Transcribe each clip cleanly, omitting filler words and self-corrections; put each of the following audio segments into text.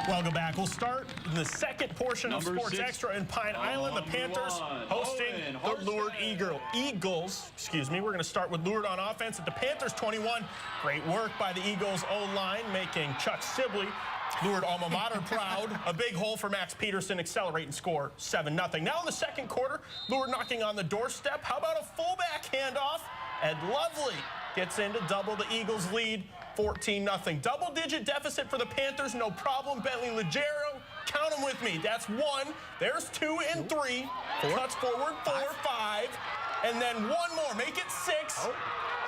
Welcome back. We'll start the second portion of Sports Extra in Pine Island. The Panthers hosting the Lourdes Eagles. Excuse me. We're going to start with Lourdes on offense at the Panthers 21. Great work by the Eagles O-line, making Chuck Sibley, Lourdes alma mater, proud. A big hole for Max Peterson, accelerate and score 7-0. Now in the second quarter, Lourdes knocking on the doorstep. How about a fullback handoff? Ed Lovely gets in to double the Eagles' lead, 14-0. Double-digit deficit for the Panthers, no problem. Bentley Leggero, count them with me. That's 1. There's 2 and 3. Cuts forward, 4, 5. And then 1 more. Make it 6.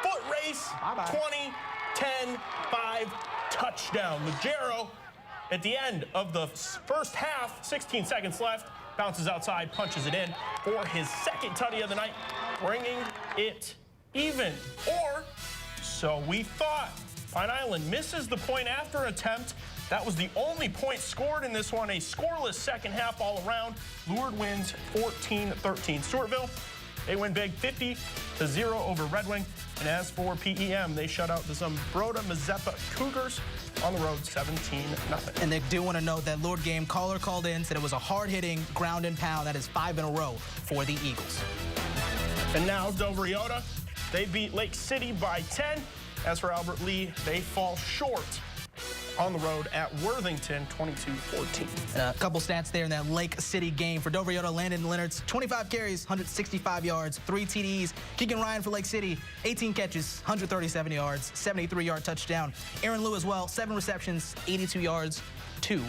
Foot race, 20, 10, 5. Touchdown. Leggero, at the end of the first half, 16 seconds left, bounces outside, punches it in for his second tutty of the night, bringing it even. Or so we thought. Pine Island misses the point after attempt. That was the only point scored in this one. A scoreless second half all around. Lourdes wins 14-13. Stewartville, they win big, 50-0 over Red Wing. And as for PEM, they shut out the Zumbrota Mazeppa Cougars on the road, 17-0. And they do want to note that Lourdes game caller called in, said it was a hard-hitting ground and pound. That is 5 in a row for the Eagles. And now Dover Iota, they beat Lake City by 10. As for Albert Lee, they fall short on the road at Worthington, 22-14. A couple stats there in that Lake City game. For Dover Iota, Landon Leonard's 25 carries, 165 yards, 3 TDs. Keegan Ryan for Lake City, 18 catches, 137 yards, 73-yard touchdown. Aaron Liu as well, 7 receptions, 82 yards, 2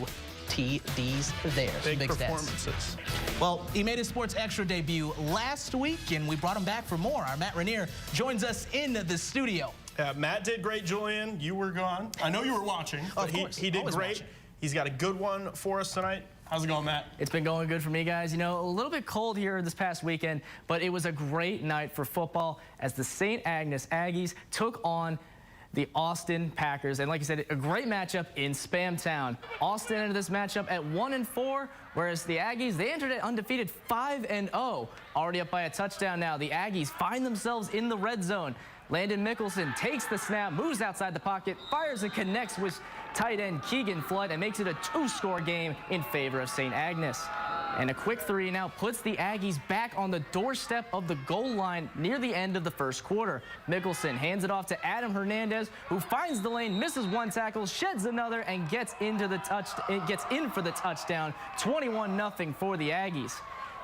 TDs there. Big performances. Stats. Well, he made his Sports Extra debut last week, and we brought him back for more. Our Matt Rainier joins us in the studio. Matt did great, Julian. You were gone. I know you were watching, but he did great. Watching. He's got a good one for us tonight. How's it going, Matt? It's been going good for me, guys. You know, a little bit cold here this past weekend, but it was a great night for football as the St. Agnes Aggies took on the Austin Packers. And like you said, a great matchup in Spam Town. Austin entered this matchup at 1-4, whereas the Aggies, they entered it undefeated 5-0. Already up by a touchdown now. The Aggies find themselves in the red zone. Landon Mickelson takes the snap, moves outside the pocket, fires and connects with tight end Keegan Flood, and makes it a 2-score game in favor of St. Agnes. And a quick 3 now puts the Aggies back on the doorstep of the goal line near the end of the first quarter. Mickelson hands it off to Adam Hernandez, who finds the lane, misses 1 tackle, sheds another, and gets in for the touchdown. 21-0 for the Aggies.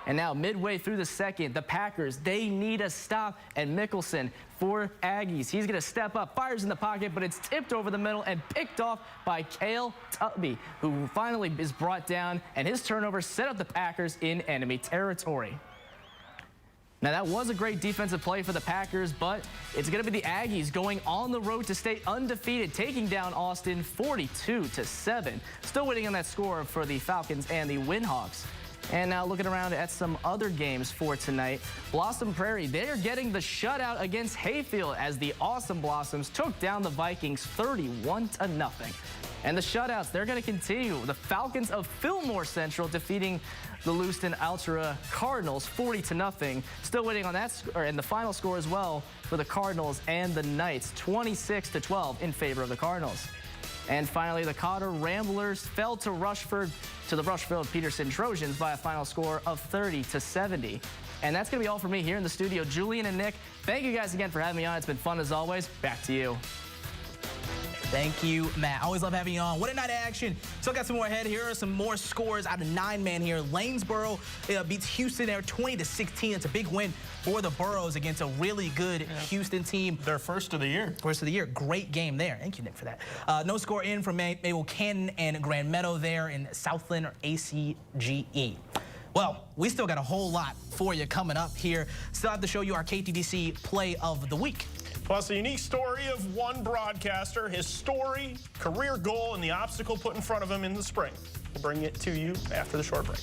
And now midway through the second, the Packers, they need a stop. And Mickelson for Aggies, he's going to step up, fires in the pocket, but it's tipped over the middle and picked off by Cale Tubby, who finally is brought down, and his turnover set up the Packers in enemy territory. Now, that was a great defensive play for the Packers, but it's going to be the Aggies going on the road to stay undefeated, taking down Austin 42-7. Still waiting on that score for the Falcons and the Windhawks. And now looking around at some other games for tonight. Blossom Prairie, they are getting the shutout against Hayfield as the Awesome Blossoms took down the Vikings 31-0. And the shutouts, they're going to continue. The Falcons of Fillmore Central defeating the Lewiston Altura Cardinals 40-0. Still waiting on that score, and the final score as well for the Cardinals and the Knights, 26-12 in favor of the Cardinals. And finally, the Cotter Ramblers fell to the Rushfield-Peterson Trojans by a final score of 30-70. And that's going to be all for me here in the studio. Julian and Nick, thank you guys again for having me on. It's been fun as always. Back to you. Thank you, Matt. Always love having you on. What a night of action. Still got some more ahead. Here are some more scores out of 9-man here. Lanesboro beats Houston there 20-16. It's a big win for the Burros against a really good Houston team. Their first of the year. First of the year. Great game there. Thank you, Nick, for that. No score in from Mabel Canton and Grand Meadow there in Southland or ACGE. Well, we still got a whole lot for you coming up here. Still have to show you our KTVC Play of the Week. Plus, a unique story of one broadcaster, his story, career goal, and the obstacle put in front of him in the spring. We'll bring it to you after the short break.